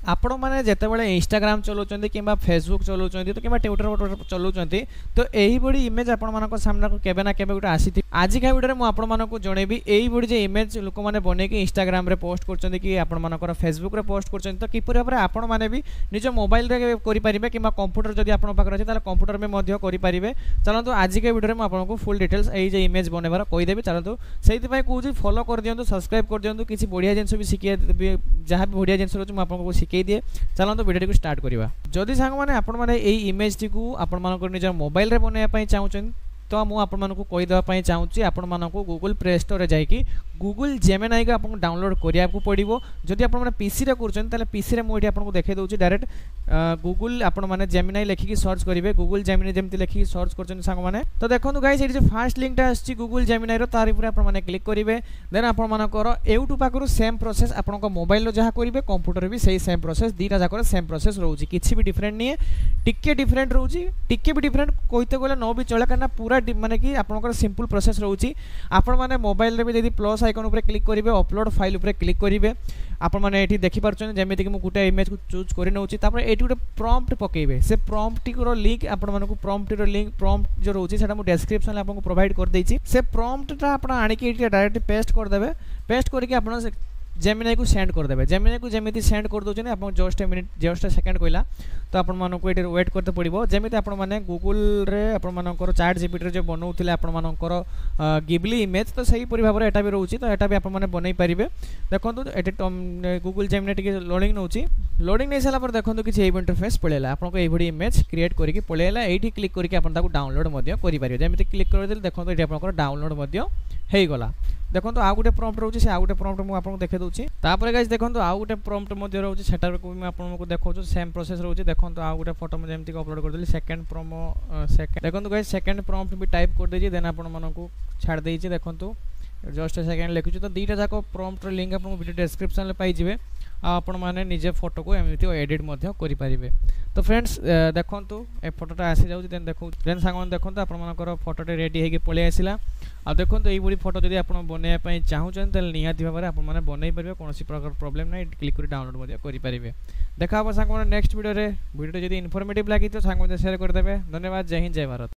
आपण मैंने जितेबाला इंस्टाग्राम चलाउं कि फेसबुक चलाउं तो कि ट्विटर चलाउं तो यही बड़ी इमेज आपण सामना को केबे ना केबे गोटे आसी आज का वीडियो में आपको जनइबी यही बड़ी जो इमेज लोक मैंने बनईकि इंस्टाग्राम रे पोस्ट कर कि आपर फेसबुक रे पोस्ट कर तो किपर भाव में आपण मैंने भी निज मोबाइल रे करेंगे कि कंप्यूटर जब आप पाखे अच्छे कंप्यूटर में करेंगे। चलते आज के वीडियो में आपको फुल डिटेल्स ये इमेज बनइबार कहीदेवी। चलते से कहूँ फॉलो कर दिखाँ सब्सक्राइब कर दिखाँ किसी बढ़िया जिन भी शिखे जहाँ भी बढ़िया जिन रोचे मुझे शिखे दिए। चलते वीडियो को स्टार्ट करवा। जदि सांग मैंने आपण मैंने इमेज टी को आपण निज मोबाइल रे बनवाई चाहूँ तो मुझे आपको कहीदेवाई चाहूँगी आपण मानक गूगल प्ले स्टोर जाकि गूगल जेमिनाई को आपको डाउनलोड करने पड़ो। जदि आप पीसी रे कर पीसी रे मुझे आपको देखा दूसरी डायरेक्ट गूगल आपण मैंने जेमिनाई लिखिकी सर्च करेंगे गूगल जेमिनाई जमी लिखिकी सर्च कर सांग मैंने तो देखो गाइस ये जो फास्ट लिंकटा आसी गूगल जेमिनाई तार पर क्लिक करेंगे देन आपर यूट्यूब पाखु सेम प्रोसेस आपको मोबाइल जहाँ करेंगे कंप्यूटर भी सही सेम प्रोसेस दीटा जाकर सेम प्रोसेस रोचे किसी भी डिफरेंट नहीं है टिके डिफरेंट रोचे टिके भी डिफरेंट कहते गले न भी चले कहीं पूरा माने कि आपनकर सिंपल प्रोसेस रोची आपण माने मोबाइल रे भी यदि प्लस आइकन ऊपर क्लिक करिवे अपलोड फाइल ऊपर क्लिक करिवे आपण माने एठी देखि पारछन जेमिति कि मु गुटे इमेज को चूज करि नउची तापर एठी गुटे प्रॉम्प्ट पकेइबे से प्रॉम्प्ट रो लिंक आपण मानको प्रॉम्प्ट रो लिंक प्रॉम्प्ट जो रोची सेटा मु डिस्क्रिप्शन में आपको प्रोवाइड कर देछि से प्रॉम्प्टटा आपण आनि कि एठी डायरेक्ट पेस्ट कर देबे पेस्ट करके आपण जेमिनाई को सेंड कर देबे जेमिनाई को जेमिति सेंड कर दोछन आपन जस्ट मिनिट जस्ट सेकंड कहला तो आपण मानको एठी वेट करते पड़िबो जेमिति आपण माने गूगल रे आपण मानकर चैट जीपीटी रे जो बनौथिले आपण मानकर गिबली इमेज तो सही परि भाबरे एटा भी रहउची तो एटा भी आपण माने बनै परिबे। देखंतु एठी गूगल जेमिनाई टिके लोडिंग नउची लोडिंग नै साला पर देखंतु किछि एव इंटरफेस पळेला आपनको एही बडी इमेज क्रिएट करिकि पळेला एठी क्लिक करिकि आपण ताको डाउनलोड मध्ये करि परिबे जेमिति क्लिक कर देले देखंतु एठी आपनकर डाउनलोड मध्ये हेई गला। देखो तो आउ गोटे प्रॉम्प्ट रोचे से आउ गोटे प्रॉम्प्ट मु आपको देखे दूची तापर गाइस देखो तो आउ गोटे प्रॉम्प्ट मध्ये रोचे सेटा को मैं आपको देखौ सेम प्रोसेस रोचे देखो तो आउ गोटे फोटो में जेमति अपलोड कर देली सेकंड प्रोमो सेकंड देखो तो गाइस सेकंड प्रॉम्प्ट भी टाइप कर देजी देन आपण मानकू छाड़ देजी देखो तो जस्ट सेकंड लिखुची तो दीटा जाको प्रॉम्प्ट लिंक आपको वीडियो डिस्क्रिप्शन में पाई जिवे आपण माने निजे फोटो को एमिति एडिट मध्ये करि परिबे। तो फ्रेंड्स देखंतु ए फोटोटा आसी जाउची देन देखो देन सांगन देखंतु आपण मानकर फोटोटे रेडी हेके पळे आसिला आ देखंतु एई बडी फोटो जदि आपण बनेया पई चाहूचन त निहाती भाबरे आपण माने बनै परिबे कोनोसी प्रकार प्रॉब्लम नै क्लिक करि डाउनलोड मध्ये करि परिबे। देखा अब सांग नेक्स्ट वीडियो रे वीडियो जदि इन्फॉर्मेटिव लागि तो सांग मध्ये शेयर कर देबे। धन्यवाद। जय हिंद जय भारत।